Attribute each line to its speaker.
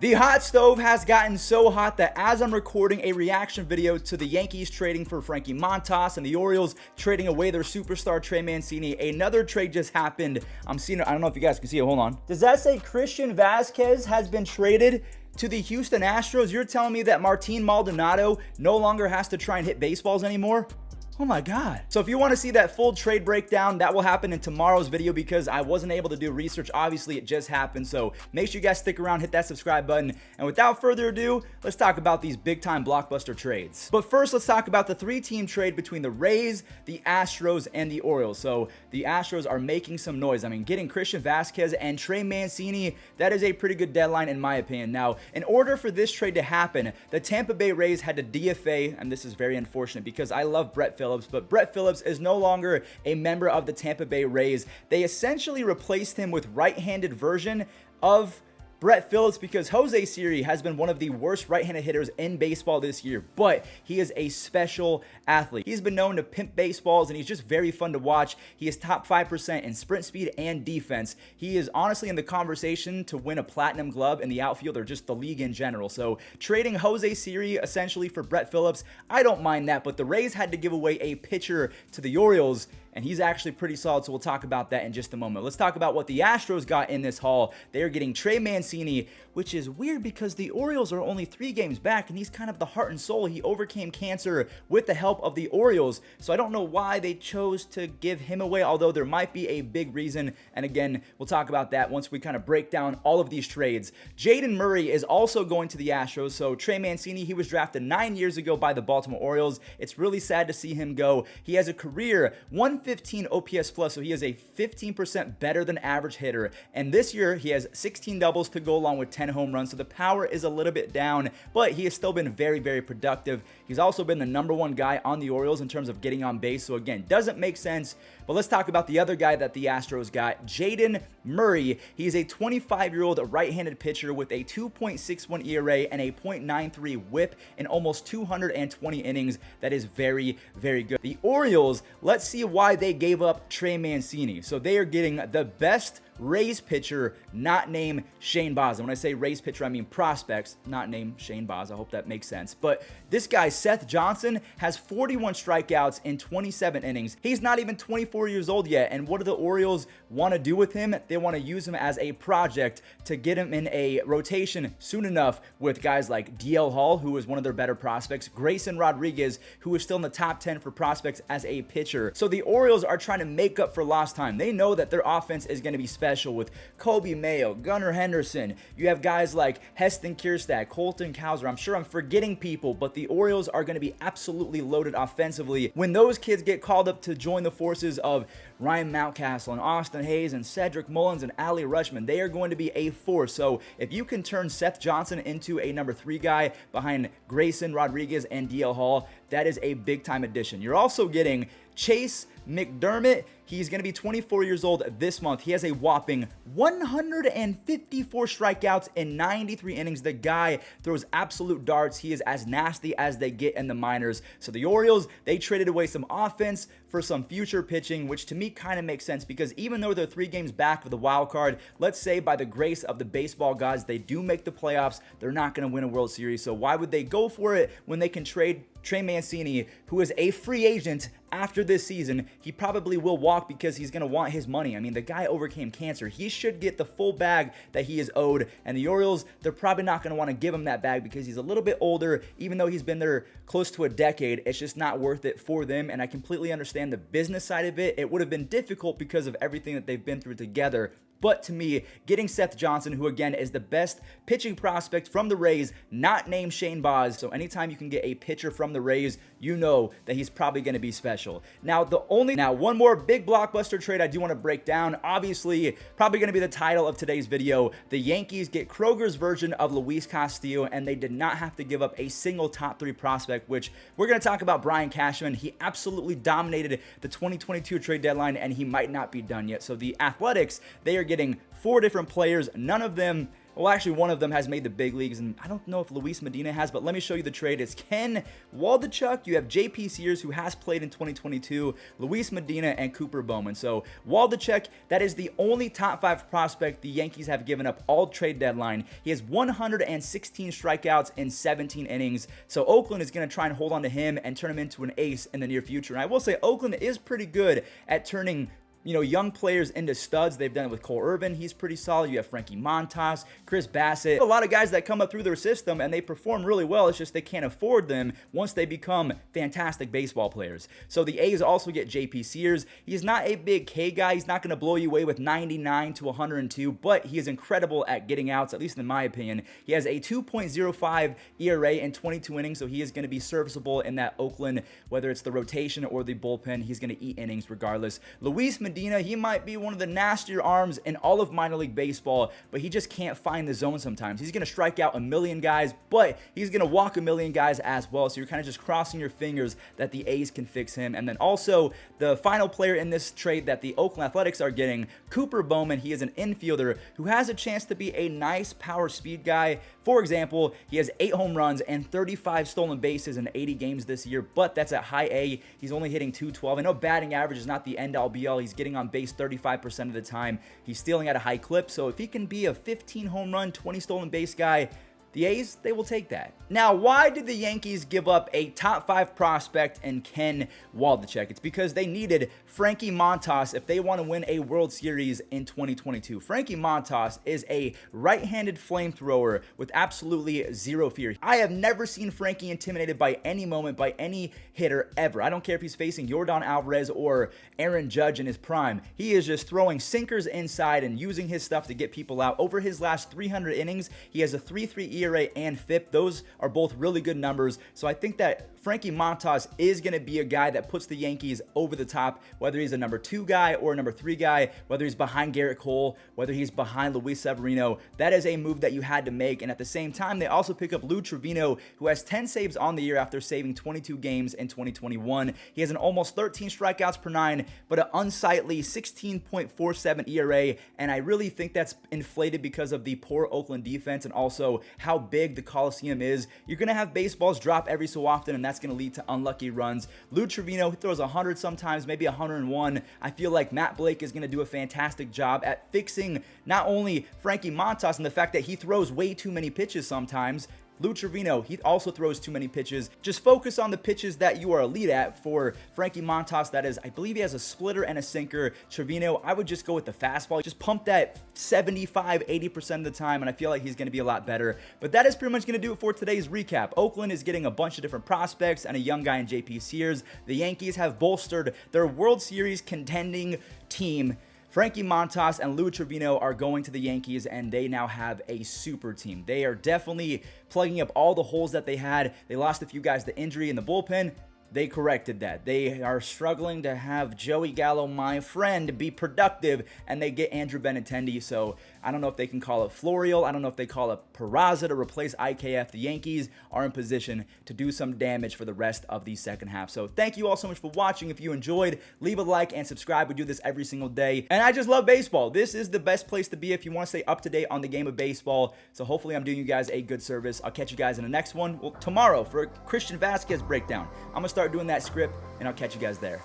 Speaker 1: The hot stove has gotten so hot that as I'm recording a reaction video to the Yankees trading for Frankie Montas and the Orioles trading away their superstar Trey Mancini, another trade just happened. I'm seeing it. I don't know if you guys can see it. Hold on. Does that say Christian Vasquez has been traded to the Houston Astros? You're telling me that Martin Maldonado no longer has to try and hit baseballs anymore? Oh my God. So if you want to see that full trade breakdown, that will happen in tomorrow's video because I wasn't able to do research. Obviously, it just happened. So make sure you guys stick around, hit that subscribe button. And without further ado, let's talk about these big time blockbuster trades. But first, let's talk about the 3-team trade between the Rays, the Astros, and the Orioles. So the Astros are making some noise. I mean, getting Christian Vasquez and Trey Mancini, that is a pretty good deadline in my opinion. Now, in order for this trade to happen, the Tampa Bay Rays had to DFA, and this is very unfortunate because I love Brett Phillips, but Brett Phillips is no longer a member of the Tampa Bay Rays. They essentially replaced him with right-handed version of Brett Phillips because Jose Siri has been one of the worst right-handed hitters in baseball this year, but he is a special athlete. He's been known to pimp baseballs, and he's just very fun to watch. He is top 5% in sprint speed and defense. He is honestly in the conversation to win a platinum glove in the outfield or just the league in general. So trading Jose Siri essentially for Brett Phillips, I don't mind that, but the Rays had to give away a pitcher to the Orioles, and he's actually pretty solid, so we'll talk about that in just a moment. Let's talk about what the Astros got in this haul. They are getting Trey Mancini, which is weird because the Orioles are only 3 games back, and he's kind of the heart and soul. He overcame cancer with the help of the Orioles, so I don't know why they chose to give him away, although there might be a big reason, and again, we'll talk about that once we kind of break down all of these trades. Jaden Murray is also going to the Astros, so Trey Mancini, he was drafted 9 years ago by the Baltimore Orioles. It's really sad to see him go. He has a career 115 OPS plus, so he is a 15% better than average hitter. And this year, he has 16 doubles to go along with 10 home runs, so the power is a little bit down, but he has still been very, very productive. He's also been the #1 guy on the Orioles in terms of getting on base, so again, doesn't make sense. But let's talk about the other guy that the Astros got, Jaden Murray. He's a 25-year-old right-handed pitcher with a 2.61 ERA and a .93 whip in almost 220 innings. That is very, very good. The Orioles, let's see why they gave up Trey Mancini. So they are getting the best Rays pitcher, not named Shane Baz. And when I say Rays pitcher, I mean prospects, not named Shane Baz. I hope that makes sense. But this guy, Seth Johnson, has 41 strikeouts in 27 innings. He's not even 24 years old yet. And what do the Orioles want to do with him? They want to use him as a project to get him in a rotation soon enough with guys like DL Hall, who is one of their better prospects, Grayson Rodriguez, who is still in the top 10 for prospects as a pitcher. So the Orioles are trying to make up for lost time. They know that their offense is going to be special with Kobe Mayo, Gunnar Henderson. You have guys like Heston Kjerstad, Colton Cowser. I'm sure I'm forgetting people, but the Orioles are going to be absolutely loaded offensively. When those kids get called up to join the forces of Ryan Mountcastle and Austin Hayes and Cedric Mullins and Ali Rushman, they are going to be a force. So if you can turn Seth Johnson into a #3 guy behind Grayson Rodriguez and DL Hall, that is a big time addition. You're also getting Chase Mcdermott. He's going to be 24 years old this month. He has a whopping 154 strikeouts in 93 innings. The guy throws absolute darts. He is as nasty as they get in the minors. So the Orioles, they traded away some offense for some future pitching, which to me kind of makes sense because even though they're 3 games back with the wild card, let's say by the grace of the baseball gods, they do make the playoffs, they're not going to win a World Series. So why would they go for it when they can trade Trey Mancini, who is a free agent after this season? He probably will walk because he's going to want his money. I mean, the guy overcame cancer. He should get the full bag that he is owed. And the Orioles, they're probably not going to want to give him that bag because he's a little bit older. Even though he's been there close to a decade, it's just not worth it for them. And I completely understand the business side of it. It would have been difficult because of everything that they've been through together. But to me, getting Seth Johnson, who again is the best pitching prospect from the Rays, not named Shane Baz. So anytime you can get a pitcher from the Rays, you know that he's probably going to be special. Now, one more big blockbuster trade I do want to break down. Obviously, probably going to be the title of today's video. The Yankees get Kroger's version of Luis Castillo, and they did not have to give up a single top 3 prospect, which we're going to talk about Brian Cashman. He absolutely dominated the 2022 trade deadline, and he might not be done yet. So the Athletics, they are getting 4 different players. None of them Well, actually, one of them has made the big leagues, and I don't know if Luis Medina has, but let me show you the trade. It's Ken Waldichuk. You have JP Sears, who has played in 2022, Luis Medina, and Cooper Bowman. So Waldichuk, that is the only top 5 prospect the Yankees have given up all trade deadline. He has 116 strikeouts in 17 innings. So Oakland is going to try and hold on to him and turn him into an ace in the near future. And I will say Oakland is pretty good at turning young players into studs. They've done it with Cole Irvin. He's pretty solid. You have Frankie Montas, Chris Bassett. A lot of guys that come up through their system and they perform really well. It's just they can't afford them once they become fantastic baseball players. So the A's also get JP Sears. He's not a big K guy. He's not going to blow you away with 99 to 102, but he is incredible at getting outs, at least in my opinion. He has a 2.05 ERA in 22 innings, so he is going to be serviceable in that Oakland, whether it's the rotation or the bullpen. He's going to eat innings regardless. Luis Medina, he might be one of the nastier arms in all of minor league baseball, but he just can't find the zone sometimes. He's going to strike out a million guys, but he's going to walk a million guys as well. So you're kind of just crossing your fingers that the A's can fix him. And then also the final player in this trade that the Oakland Athletics are getting, Cooper Bowman. He is an infielder who has a chance to be a nice power speed guy. For example, he has 8 home runs and 35 stolen bases in 80 games this year, but that's at high A. He's only hitting .212. I know batting average is not the end-all be-all. He's getting on base 35% of the time. He's stealing at a high clip, so if he can be a 15 home run, 20 stolen base guy, the A's, they will take that. Now, why did the Yankees give up a top 5 prospect in Ken Waldichuk? It's because they needed Frankie Montas if they want to win a World Series in 2022. Frankie Montas is a right-handed flamethrower with absolutely zero fear. I have never seen Frankie intimidated by any moment by any hitter ever. I don't care if he's facing Yordan Alvarez or Aaron Judge in his prime. He is just throwing sinkers inside and using his stuff to get people out. Over his last 300 innings, he has a 3.3 ERA and FIP. Those are both really good numbers. So I think that Frankie Montas is going to be a guy that puts the Yankees over the top, whether he's a number 2 guy or a number 3 guy, whether he's behind Garrett Cole, whether he's behind Luis Severino. That is a move that you had to make. And at the same time, they also pick up Lou Trevino, who has 10 saves on the year after saving 22 games in 2021. He has an almost 13 strikeouts per 9, but an unsightly 16.47 ERA. And I really think that's inflated because of the poor Oakland defense and also how big the Coliseum is. You're going to have baseballs drop every so often, and that's going to lead to unlucky runs. Lou Trevino, he throws 100 sometimes, maybe 101. I feel like Matt Blake is going to do a fantastic job at fixing not only Frankie Montas and the fact that he throws way too many pitches sometimes. Lou Trevino, he also throws too many pitches. Just focus on the pitches that you are elite at. For Frankie Montas, that is, I believe he has a splitter and a sinker. Trevino, I would just go with the fastball. Just pump that 75, 80% of the time, and I feel like he's going to be a lot better. But that is pretty much going to do it for today's recap. Oakland is getting a bunch of different prospects and a young guy in JP Sears. The Yankees have bolstered their World Series contending team. Frankie Montas and Lou Trevino are going to the Yankees, and they now have a super team. They are definitely plugging up all the holes that they had. They lost a few guys to injury in the bullpen. They corrected that. They are struggling to have Joey Gallo, my friend, be productive, and they get Andrew Benintendi. So I don't know if they can call it Florial. I don't know if they call it Peraza to replace IKF. The Yankees are in position to do some damage for the rest of the second half. So thank you all so much for watching. If you enjoyed, leave a like and subscribe. We do this every single day. And I just love baseball. This is the best place to be if you want to stay up to date on the game of baseball. So hopefully I'm doing you guys a good service. I'll catch you guys in the next one. Well, tomorrow for a Christian Vasquez breakdown. I'm going to start doing that script, and I'll catch you guys there.